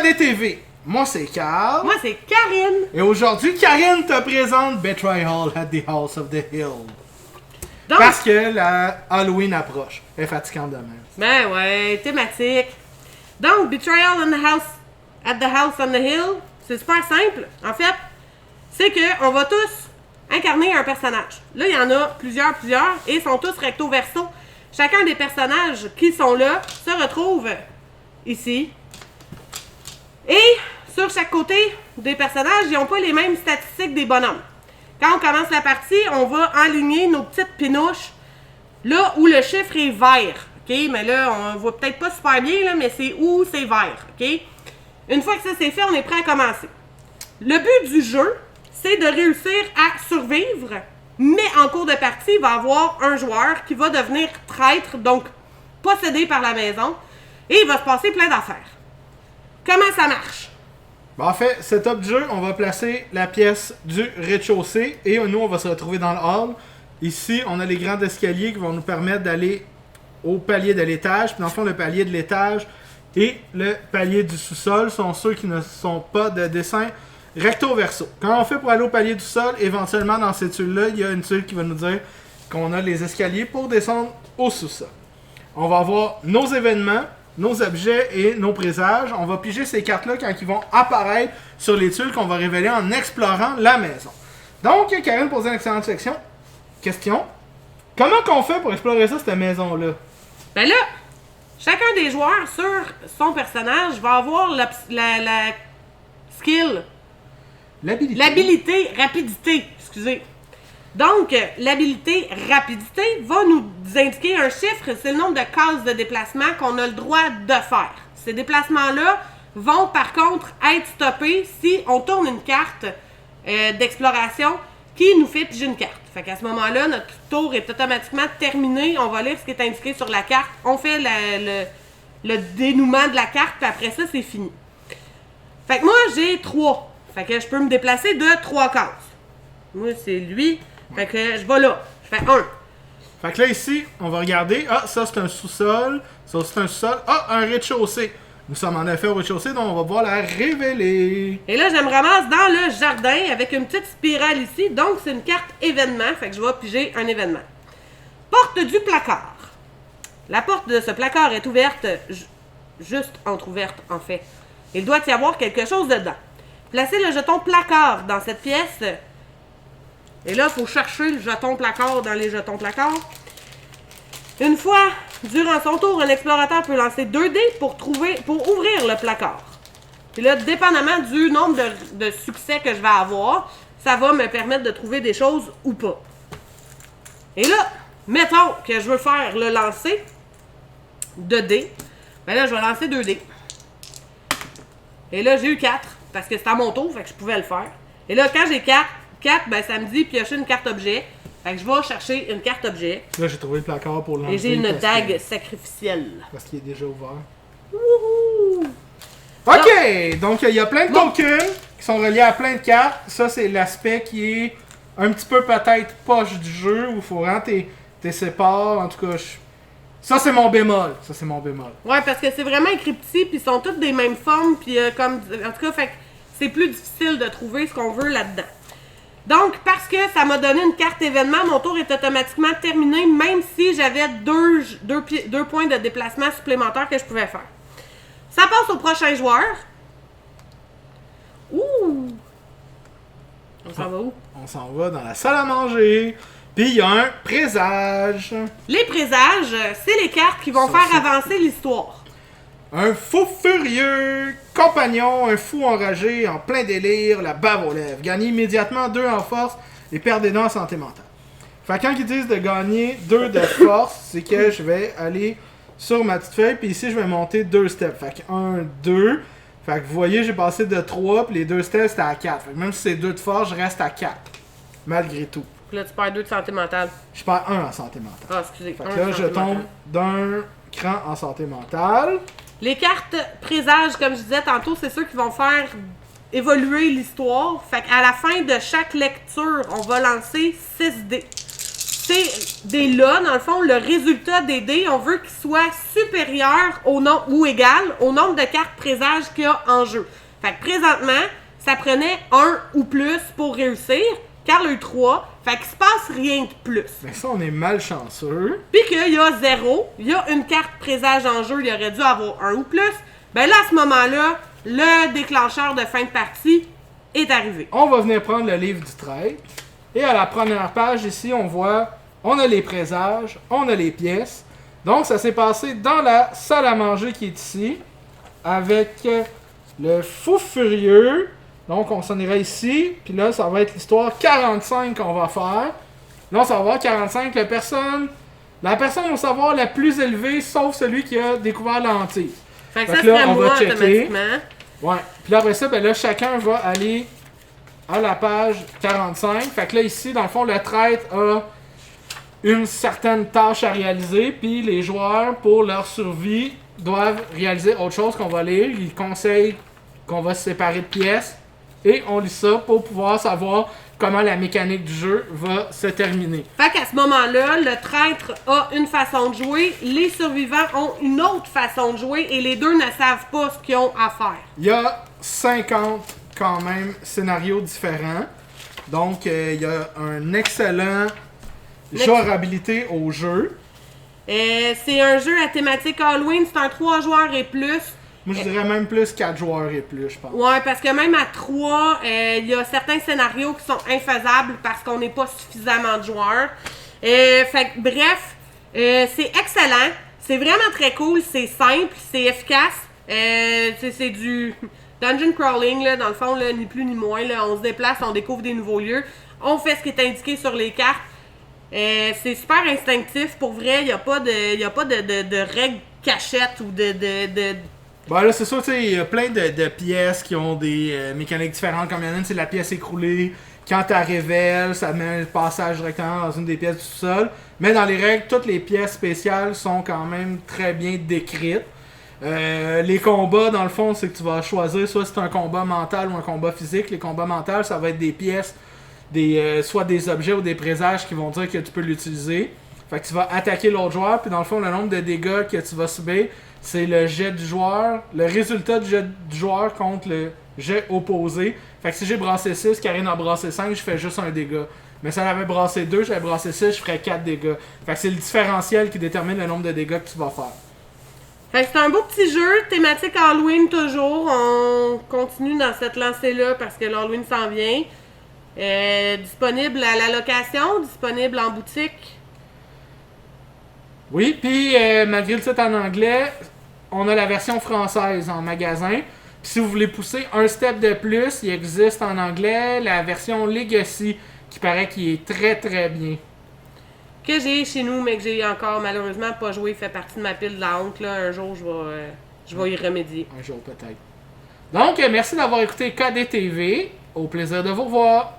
DTV. Moi, c'est Carl. Moi, c'est Karine. Et aujourd'hui, Karine te présente Betrayal at the House of the Hill. Donc, Parce que la Halloween approche. Elle est fatigante de même. ben ouais, thématique. Donc, Betrayal at the House on the Hill, c'est super simple. En fait, c'est qu'on va tous incarner un personnage. Là, il y en a plusieurs, et ils sont tous recto verso. Chacun des personnages qui sont là se retrouve ici. Et sur chaque côté des personnages, ils n'ont pas les mêmes statistiques des bonhommes. Quand on commence la partie, on va enligner nos petites pinouches là où le chiffre est vert. OK? Mais là, on voit peut-être pas super bien, là, mais c'est où c'est vert. OK? Une fois que ça c'est fait, on est prêt à commencer. Le but du jeu, c'est de réussir à survivre, mais en cours de partie, il va y avoir un joueur qui va devenir traître, donc possédé par la maison, et il va se passer plein d'affaires. Comment ça marche? En fait, setup du jeu, on va placer la pièce du rez-de-chaussée et nous, on va se retrouver dans le hall. Ici, on a les grands escaliers qui vont nous permettre d'aller au palier de l'étage. Puis dans le fond, le palier de l'étage et le palier du sous-sol sont ceux qui ne sont pas de dessin recto-verso. Quand on fait pour aller au palier du sol, éventuellement dans cette tuile-là, il y a une tuile qui va nous dire qu'on a les escaliers pour descendre au sous-sol. On va avoir nos événements, nos objets et nos présages. On va piger ces cartes-là quand ils vont apparaître sur les tuiles qu'on va révéler en explorant la maison. Donc, Karine posait une excellente question. Comment qu'on fait pour explorer ça, cette maison-là? Ben là, chacun des joueurs sur son personnage va avoir la skill. L'habilité, rapidité, excusez. Donc, l'habilité rapidité va nous indiquer un chiffre, c'est le nombre de cases de déplacement qu'on a le droit de faire. Ces déplacements-là vont par contre être stoppés si on tourne une carte d'exploration qui nous fait piger une carte. Fait qu'à ce moment-là, notre tour est automatiquement terminé. On va lire ce qui est indiqué sur la carte. On fait le dénouement de la carte, puis après ça, c'est fini. Fait que moi, j'ai 3. Fait que je peux me déplacer de 3 cases. Moi, c'est lui. Fait que je vais là. Je fais 1. Fait que là, ici, on va regarder. Ah, ça, c'est un sous-sol. Ça, c'est un sous-sol. Ah, un rez-de-chaussée. Nous sommes en effet au rez-de-chaussée, donc on va pouvoir la révéler. Et là, je me ramasse dans le jardin avec une petite spirale ici. Donc, c'est une carte événement. Fait que je vais piger un événement. Porte du placard. La porte de ce placard est ouverte, juste entrouverte, en fait. Il doit y avoir quelque chose dedans. Placez le jeton placard dans cette pièce. Et là, il faut chercher le jeton placard dans les jetons placards. Une fois, durant son tour, un explorateur peut lancer 2 dés pour ouvrir le placard. Puis là, dépendamment du nombre de succès que je vais avoir, ça va me permettre de trouver des choses ou pas. Et là, mettons que je veux faire le lancer de dés. Ben là, je vais lancer 2 dés. Et là, j'ai eu 4, parce que c'était à mon tour, fait que je pouvais le faire. Et là, quand j'ai 4, ben ça me dit piocher une carte objet. Fait que je vais chercher une carte objet. Là, j'ai trouvé le placard pour lancer. Et j'ai une dague sacrificielle. Parce qu'il est déjà ouvert. Wouhou! OK! Donc, il y a plein de tokens qui sont reliés à plein de cartes. Ça, c'est l'aspect qui est un petit peu peut-être poche du jeu, où il faut vraiment t'es sépares. En tout cas, ça, c'est mon bémol. Ouais, parce que c'est vraiment écrit petit, puis ils sont toutes des mêmes formes, puis comme... En tout cas, fait que c'est plus difficile de trouver ce qu'on veut là-dedans. Donc, parce que ça m'a donné une carte événement, mon tour est automatiquement terminé, même si j'avais deux points de déplacement supplémentaires que je pouvais faire. Ça passe au prochain joueur. Ouh! On s'en va où? On s'en va dans la salle à manger. Puis, il y a un présage. Les présages, c'est les cartes qui vont faire avancer l'histoire. Un fou furieux, compagnon, un fou enragé, en plein délire, la bave aux lèvres. Gagnez immédiatement 2 en force et perdez 2 en santé mentale. Fait que quand ils disent de gagner 2 de force, c'est que je vais aller sur ma petite feuille, puis ici je vais monter 2 steps. Fait que 1, 2. Fait que vous voyez, j'ai passé de 3, puis les 2 steps c'était à 4. Fait que même si c'est 2 de force, je reste à 4. Malgré tout. Puis là, tu perds 2 de santé mentale. Je perds 1 en santé mentale. Ah, excusez. Fait que là, je tombe d'un cran en santé mentale. Les cartes présages, comme je disais tantôt, c'est ceux qui vont faire évoluer l'histoire. Fait qu'à la fin de chaque lecture, on va lancer 6 dés. ces dés-là, dans le fond, le résultat des dés, on veut qu'il soit supérieur au nombre ou égal au nombre de cartes présages qu'il y a en jeu. Fait que présentement, ça prenait 1 ou plus pour réussir. Carl a eu 3. Fait qu'il se passe rien de plus. Mais ça, on est malchanceux. Puis qu'il y a 0, il y a une carte présage en jeu, il aurait dû avoir 1 ou plus. Ben là, à ce moment-là, le déclencheur de fin de partie est arrivé. On va venir prendre le livre du traître. Et à la première page, ici, on voit, on a les présages, on a les pièces. Donc, ça s'est passé dans la salle à manger qui est ici, avec le fou furieux. Donc, on s'en irait ici, puis là, ça va être l'histoire 45 qu'on va faire. Là, on va voir 45, la personne au savoir la plus élevée, sauf celui qui a découvert l'hantise. Fait que ça serait moi, automatiquement. Ouais. Puis là, après ça, ben là, chacun va aller à la page 45. Fait que là, ici, dans le fond, le traître a une certaine tâche à réaliser, puis les joueurs, pour leur survie, doivent réaliser autre chose qu'on va lire. Ils conseillent qu'on va se séparer de pièces, et on lit ça pour pouvoir savoir comment la mécanique du jeu va se terminer. Fait qu'à ce moment-là, le traître a une façon de jouer, les survivants ont une autre façon de jouer, et les deux ne savent pas ce qu'ils ont à faire. Il y a 50 quand même scénarios différents. Donc, il y a un excellent jouabilité au jeu. C'est un jeu à thématique Halloween, c'est un 3 joueurs et plus. Moi, je dirais même plus 4 joueurs et plus, je pense. Ouais, parce que même à 3, il y a certains scénarios qui sont infaisables parce qu'on n'est pas suffisamment de joueurs. Fait que, bref, c'est excellent. C'est vraiment très cool, c'est simple, c'est efficace. C'est du dungeon crawling, là, dans le fond, là, ni plus ni moins. Là, on se déplace, on découvre des nouveaux lieux. On fait ce qui est indiqué sur les cartes. C'est super instinctif, pour vrai. Il n'y a pas de règles cachettes ou de Bon, là, c'est sûr, tu sais, il y a plein de pièces qui ont des mécaniques différentes. Comme il y en a une, c'est la pièce écroulée. Quand tu la révèles, ça met le passage directement dans une des pièces du sol. Mais dans les règles, toutes les pièces spéciales sont quand même très bien décrites. Les combats, dans le fond, c'est que tu vas choisir soit c'est un combat mental ou un combat physique. Les combats mentaux, ça va être des pièces, soit des objets ou des présages qui vont dire que tu peux l'utiliser. Fait que tu vas attaquer l'autre joueur, puis dans le fond, le nombre de dégâts que tu vas subir, c'est le jet du joueur, le résultat du jet du joueur contre le jet opposé. Fait que si j'ai brassé 6, Karine a brassé 5, je fais juste un dégât. Mais si elle avait brassé 2, j'avais brassé 6, je ferais 4 dégâts. Fait que c'est le différentiel qui détermine le nombre de dégâts que tu vas faire. Fait que c'est un beau petit jeu, thématique Halloween toujours. On continue dans cette lancée-là parce que l'Halloween s'en vient. Disponible à la location, disponible en boutique. Oui, puis malgré le titre en anglais, on a la version française en magasin. Puis si vous voulez pousser un step de plus, il existe en anglais la version Legacy, qui paraît qu'il est très très bien. Que j'ai chez nous, mais que j'ai encore malheureusement pas joué, fait partie de ma pile de la honte. Là. Un jour, je vais y remédier. Un jour peut-être. Donc, merci d'avoir écouté KDTV. Au plaisir de vous revoir.